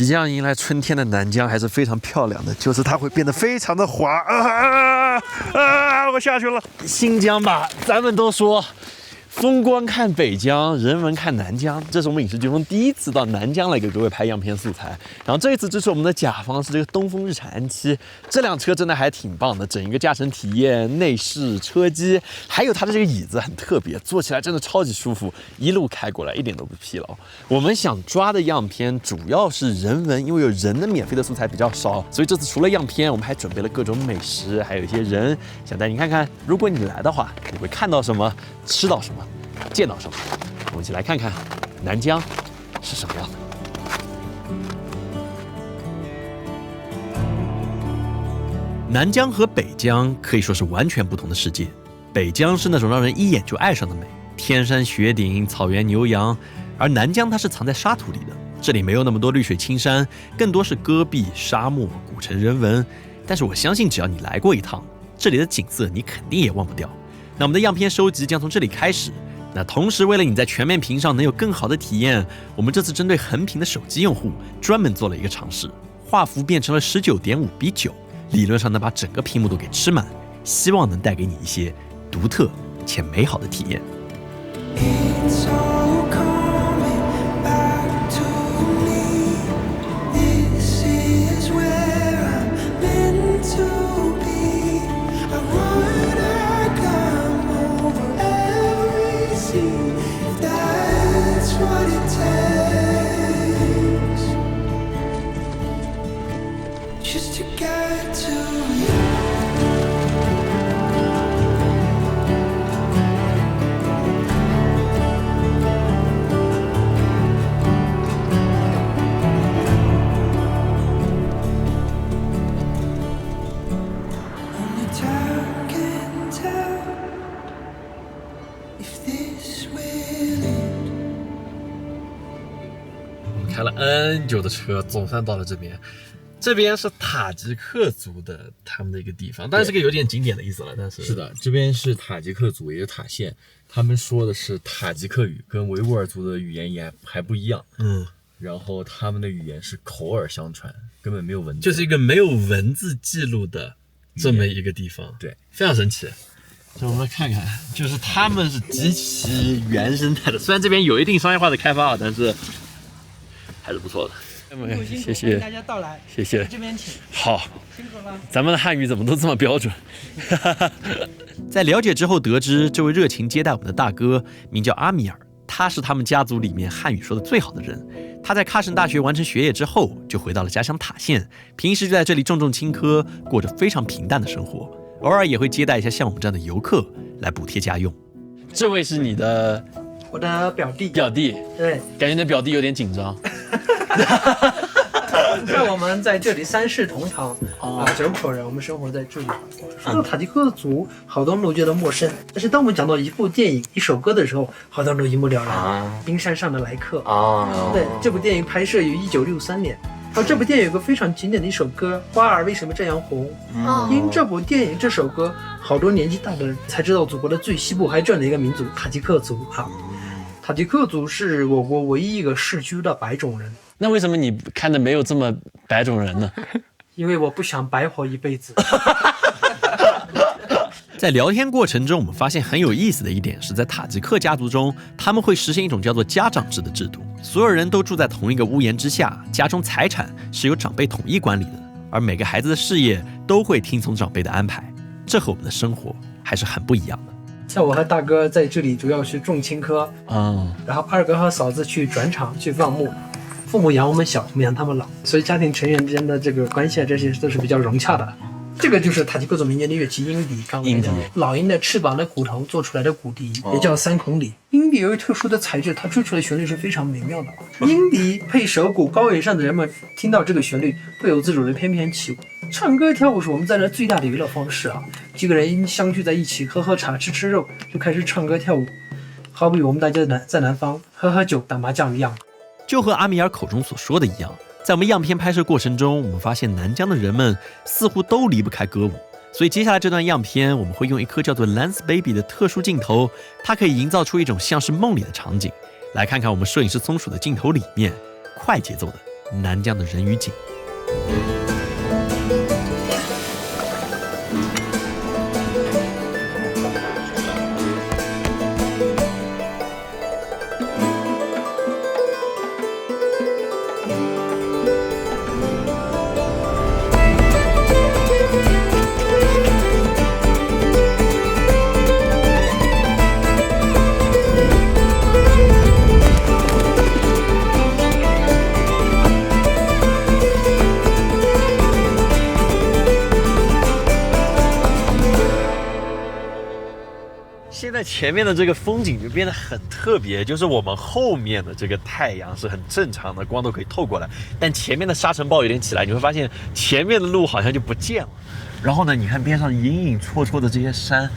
即将迎来春天的南疆还是非常漂亮的，就是它会变得非常的滑我下去了。新疆吧，咱们都说风光看北疆，人文看南疆，这是我们影视飓风第一次到南疆来给各位拍样片素材。然后这一次支持我们的甲方是这个东风日产 N7，这辆车真的还挺棒的，整一个驾乘体验、内饰、车机，还有它的这个椅子很特别，坐起来真的超级舒服，一路开过来一点都不疲劳。我们想抓的样片主要是人文，因为有人的免费的素材比较少，所以这次除了样片，我们还准备了各种美食，还有一些人，想带你看看，如果你来的话，你会看到什么，吃到什么，见到什么。我们一起来看看南疆是什么样的。南疆和北疆可以说是完全不同的世界。北疆是那种让人一眼就爱上的美，天山雪顶，草原牛羊，而南疆它是藏在沙土里的，这里没有那么多绿水青山，更多是戈壁、沙漠、古城人文。但是我相信只要你来过一趟，这里的景色你肯定也忘不掉。那我们的样片收集将从这里开始，那同时为了你在全面屏上能有更好的体验，我们这次针对横屏的手机用户专门做了一个尝试，画幅变成了19.5:9，理论上能把整个屏幕都给吃满，希望能带给你一些独特且美好的体验。开了 N 久的车，总算到了这边。这边是塔吉克族的他们的一个地方，但是这个有点景点的意思了。但是是的，这边是塔吉克族，也就是塔县，他们说的是塔吉克语，跟维吾尔族的语言也还不一样。然后他们的语言是口耳相传，根本没有文字，就是一个没有文字记录的这么一个地方。对，非常神奇。就我们来看看，就是他们是极其原生态的，虽然这边有一定商业化的开发啊，但是还是不错的。谢谢大家到来，谢谢。这边请。好，辛苦了。咱们的汉语怎么都这么标准？在了解之后得知，这位热情接待我们的大哥名叫阿米尔，他是他们家族里面汉语说的最好的人。他在喀什大学完成学业之后，就回到了家乡塔县，平时就在这里种种青稞，过着非常平淡的生活，偶尔也会接待一下像我们这样的游客来补贴家用。这位是你的？我的表弟。表弟，对，感觉你的表弟有点紧张。像我们在这里三世同堂9口人，我们生活在这里。说到塔吉克族，好多人都觉得陌生，但是当我们讲到一部电影、一首歌的时候，好多人都一目了然。冰山上的来客对，这部电影拍摄于1963年。这部电影有个非常经典的一首歌《花儿为什么这样红》。因这部电影这首歌，好多年纪大的人才知道祖国的最西部还有这样的一个民族——塔吉克族塔吉克族是我国唯一一个世居的白种人。那为什么你看的没有这么白种人呢？因为我不想白活一辈子。在聊天过程中，我们发现很有意思的一点是在塔吉克家族中，他们会实行一种叫做家长制的制度，所有人都住在同一个屋檐之下，家中财产是由长辈统一管理的，而每个孩子的事业都会听从长辈的安排，这和我们的生活还是很不一样的。像我和大哥在这里主要是种青稞，然后二哥和嫂子去转场去放牧，父母养我们小，我们养他们老，所以家庭成员之间的这个关系这些都是比较融洽的。这个就是塔吉克族民间的乐器鹰笛，刚刚讲老鹰的翅膀的骨头做出来的骨笛，也叫三孔笛。鹰笛有特殊的材质，它吹出来的旋律是非常美妙的。鹰笛配手鼓，高原上的人们听到这个旋律，不由自主的翩翩起舞。唱歌跳舞是我们在这最大的娱乐方式几个人相聚在一起，喝喝茶，吃吃肉，就开始唱歌跳舞，好比我们大家在南方喝喝酒打麻将一样。就和阿米尔口中所说的一样，在我们样片拍摄过程中，我们发现南疆的人们似乎都离不开歌舞，所以接下来这段样片我们会用一颗叫做 Lens Baby 的特殊镜头，它可以营造出一种像是梦里的场景。来看看我们摄影师松鼠的镜头里面快节奏的南疆的人与景。现在前面的这个风景就变得很特别，就是我们后面的这个太阳是很正常的，光都可以透过来，但前面的沙尘暴有点起来，你会发现前面的路好像就不见了。然后呢，你看边上隐隐绰绰的这些山，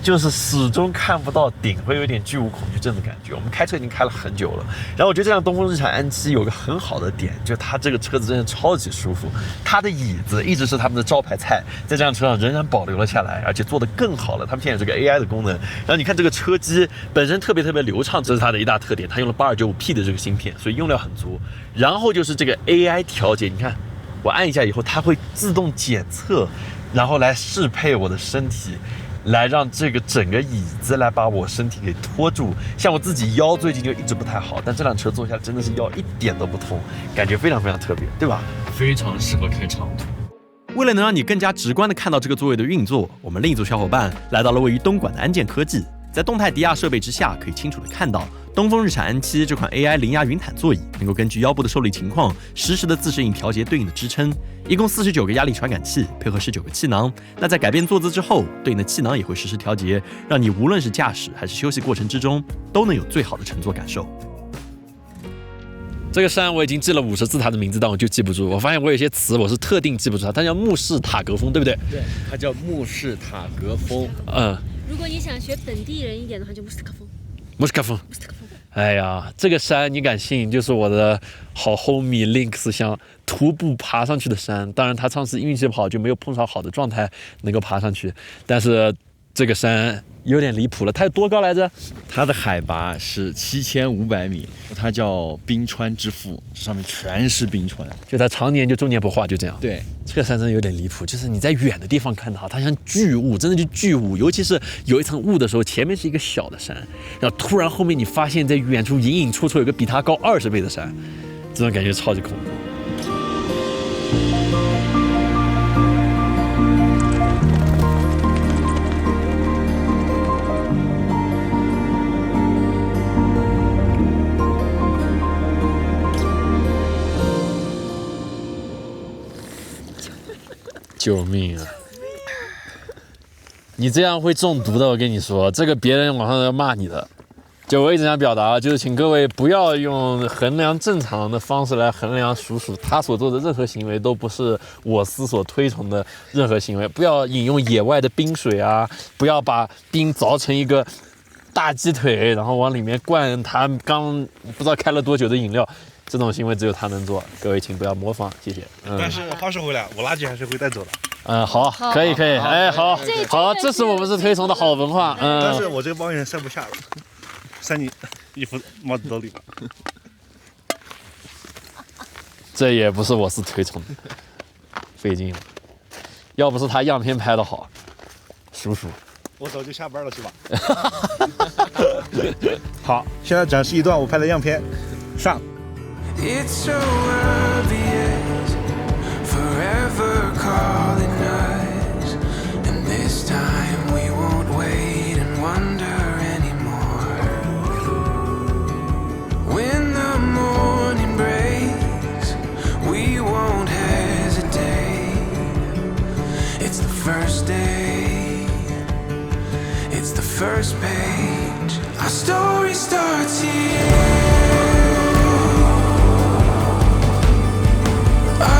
就是始终看不到顶，会有点巨无恐惧症的感觉。我们开车已经开了很久了，然后我觉得这辆东风日产安7有个很好的点，就是它这个车子真的超级舒服，它的椅子一直是他们的招牌菜，在这辆车上仍然保留了下来，而且做得更好了。他们现在有这个 AI 的功能，然后你看这个车机本身特别流畅，这是它的一大特点，它用了 8295P 的这个芯片，所以用料很足。然后就是这个 AI 调节，你看我按一下以后，它会自动检测，然后来适配我的身体，来让这个整个椅子来把我身体给托住。像我自己腰最近就一直不太好，但这辆车坐下来真的是腰一点都不痛，感觉非常特别，对吧？非常适合开长途。为了能让你更加直观地看到这个座位的运作，我们另一组小伙伴来到了位于东莞的安健科技，在动态迪亚设备之下，可以清楚地看到东风日产安7这款 AI 零压云毯座椅能够根据腰部的受力情况，实时的自适应调节对应的支撑。一共49个压力传感器，配合19个气囊。那在改变坐姿之后，对应的气囊也会实时调节，让你无论是驾驶还是休息过程之中，都能有最好的乘坐感受。这个山我已经记了50次它的名字，但我就记不住。我发现我有些词我是特定记不住它叫慕士塔格峰，对不对？对，它叫慕士塔格峰。如果你想学本地人一点的话，就慕斯特克峰。慕斯特克峰。哎呀，这个山你敢信，就是我的好 homie Links 想徒步爬上去的山。当然他上次运气不好，就没有碰上好的状态能够爬上去。但是这个山有点离谱了，它有多高来着？它的海拔是7500米，它叫冰川之父，上面全是冰川，就它常年就终年不化，就这样。对，这个山真的有点离谱，就是你在远的地方看到它像巨雾，真的就巨雾，尤其是有一层雾的时候，前面是一个小的山，然后突然后面你发现在远处隐隐绰绰有个比它高20倍的山，这种感觉超级恐怖。救命啊！你这样会中毒的，我跟你说，这个别人网上要骂你的。就我一直想表达，就是请各位不要用衡量正常的方式来衡量叔叔，他所做的任何行为都不是我司所推崇的任何行为。不要饮用野外的冰水啊，不要把冰凿成一个大鸡腿，然后往里面灌他刚不知道开了多久的饮料。这种行为只有他能做，各位请不要模仿，谢谢。但是话说回来，我垃圾还是会带走的。好，可以，哎，好，这是我们是推崇的好文化。但是我这个抱怨塞不下了，塞你衣服帽子兜里了。这也不是我是推崇的，费劲了。要不是他样片拍得好，叔叔，我早就下班了，是吧？好，现在展示一段我拍的样片，上。It's so obvious, forever calling us, and this time we won't wait and wonder anymore. When the morning breaks, we won't hesitate. It's the first day, it's the first page. Our story starts here.Our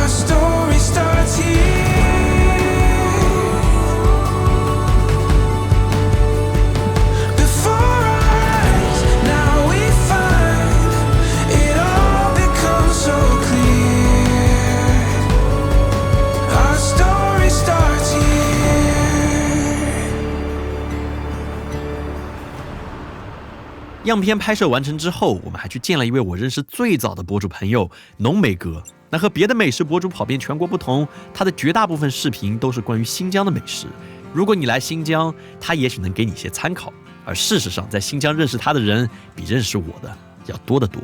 story starts here. Before our eyes, now we find it all becomes so clear. Our story starts here. 。样片拍摄完成之后，我们还去见了一位我认识最早的博主朋友浓眉哥。那和别的美食博主跑遍全国不同，他的绝大部分视频都是关于新疆的美食。如果你来新疆，他也许能给你一些参考。而事实上，在新疆认识他的人比认识我的要多得多。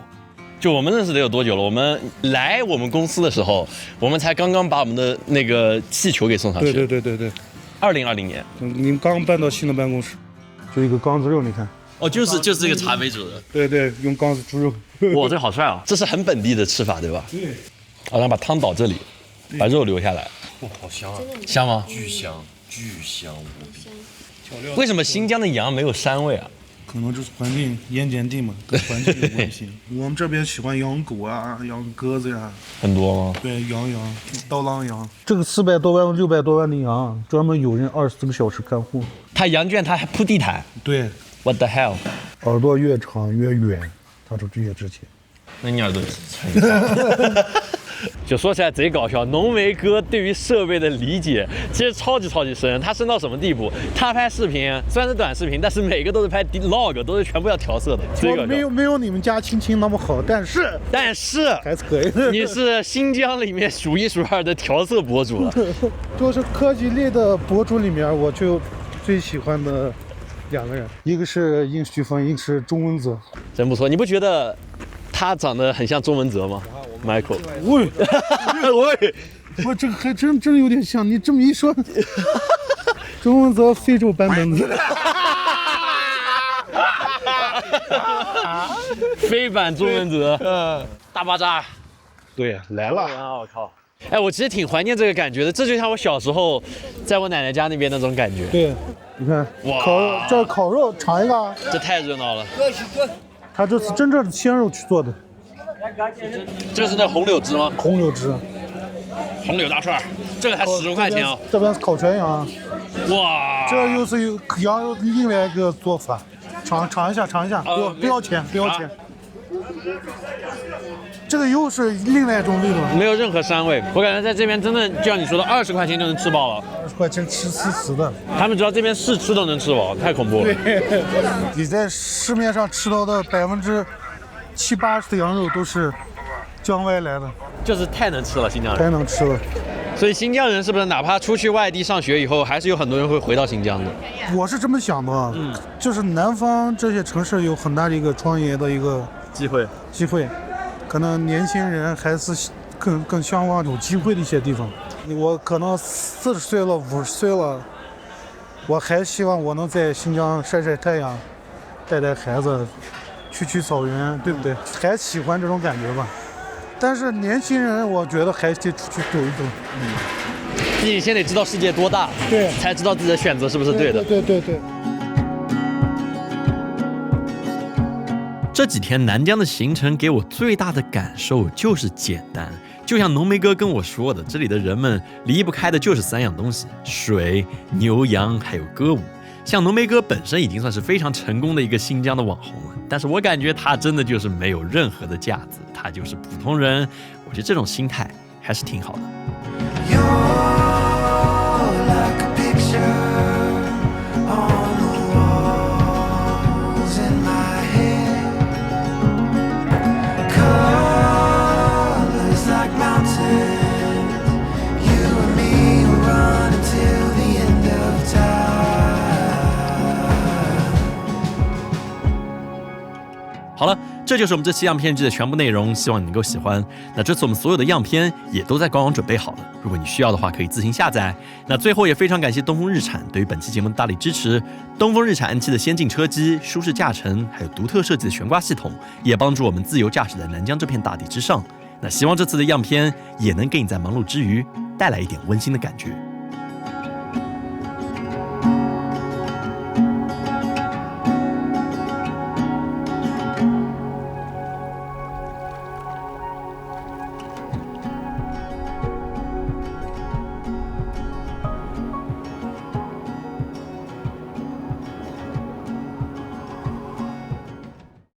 就我们认识得有多久了？我们来我们公司的时候，我们才刚刚把我们的那个气球给送上去。对。2020年，你们刚搬到新的办公室，就一个缸子肉，你看。哦，就是这个茶为主的。对，用缸子猪肉。哇，这好帅啊！这是很本地的吃法，对吧？对。然后把汤倒这里，把肉留下来。哇，好香啊！香吗？巨香无比。为什么新疆的羊没有膻味啊？可能就是环境盐碱地嘛，跟环境有关系。我们这边喜欢养狗啊，养鸽子呀，很多吗？对，养刀郎羊。这个400多万、600多万的羊，专门有人24个小时看护。它羊圈它还铺地毯。对。What the hell？ 耳朵越长越远，它就越值钱。那你耳朵就说起来贼搞笑，浓眉哥对于设备的理解其实超级深。他深到什么地步？他拍视频虽然是短视频，但是每个都是拍 vlog， 都是全部要调色的。没有你们家青青那么好，但是还是可以。你是新疆里面数一数二的调色博主了。就是科技类的博主里面，我就最喜欢的2个人，一个是殷旭峰，一个是钟文泽。真不错，你不觉得他长得很像钟文泽吗 ？Michael， 喂，我这个还真有点像，你这么一说，钟文泽非洲版本的，非版钟文泽，大巴扎，对，来了，我靠！哎，我其实挺怀念这个感觉的，这就像我小时候在我奶奶家那边那种感觉。对，你看，哇，这烤肉尝一个，这太热闹了。它这是真正的鲜肉去做的。这是那红柳枝吗？红柳枝，红柳大串，这个才10块钱啊！这边是烤全羊，哇，这又是有羊肉另外一个做法，尝一下，不要钱。这个又是另外一种味道，没有任何膻味。我感觉在这边真的就像你说的，20块钱就能吃饱了。20块钱吃的。他们知道这边试吃都能吃饱，太恐怖了。对，你在市面上吃到的70%-80%的羊肉都是疆外来的，就是太能吃了，新疆人太能吃了。所以新疆人是不是哪怕出去外地上学以后，还是有很多人会回到新疆的？我是这么想的，就是南方这些城市有很大的一个创业的一个机会，可能年轻人还是更向往有机会的一些地方。我可能40岁了、50岁了，我还希望我能在新疆晒晒太阳，带孩子去草原，对不对？还喜欢这种感觉吧。但是年轻人，我觉得还得出去走一走。毕竟先得知道世界多大，对，才知道自己的选择是不是对的。对。这几天南疆的行程给我最大的感受就是简单，就像浓眉哥跟我说的，这里的人们离不开的就是3样东西：水、牛羊还有歌舞。像浓眉哥本身已经算是非常成功的一个新疆的网红了，但是我感觉他真的就是没有任何的架子，他就是普通人。我觉得这种心态还是挺好的。好了，这就是我们这期样片季的全部内容，希望你能够喜欢。那这次我们所有的样片也都在官网准备好了，如果你需要的话，可以自行下载。那最后也非常感谢东风日产对于本期节目的大力支持。东风日产 N7 的先进车机、舒适驾乘，还有独特设计的悬挂系统，也帮助我们自由驾驶在南疆这片大地之上。那希望这次的样片也能给你在忙碌之余带来一点温馨的感觉。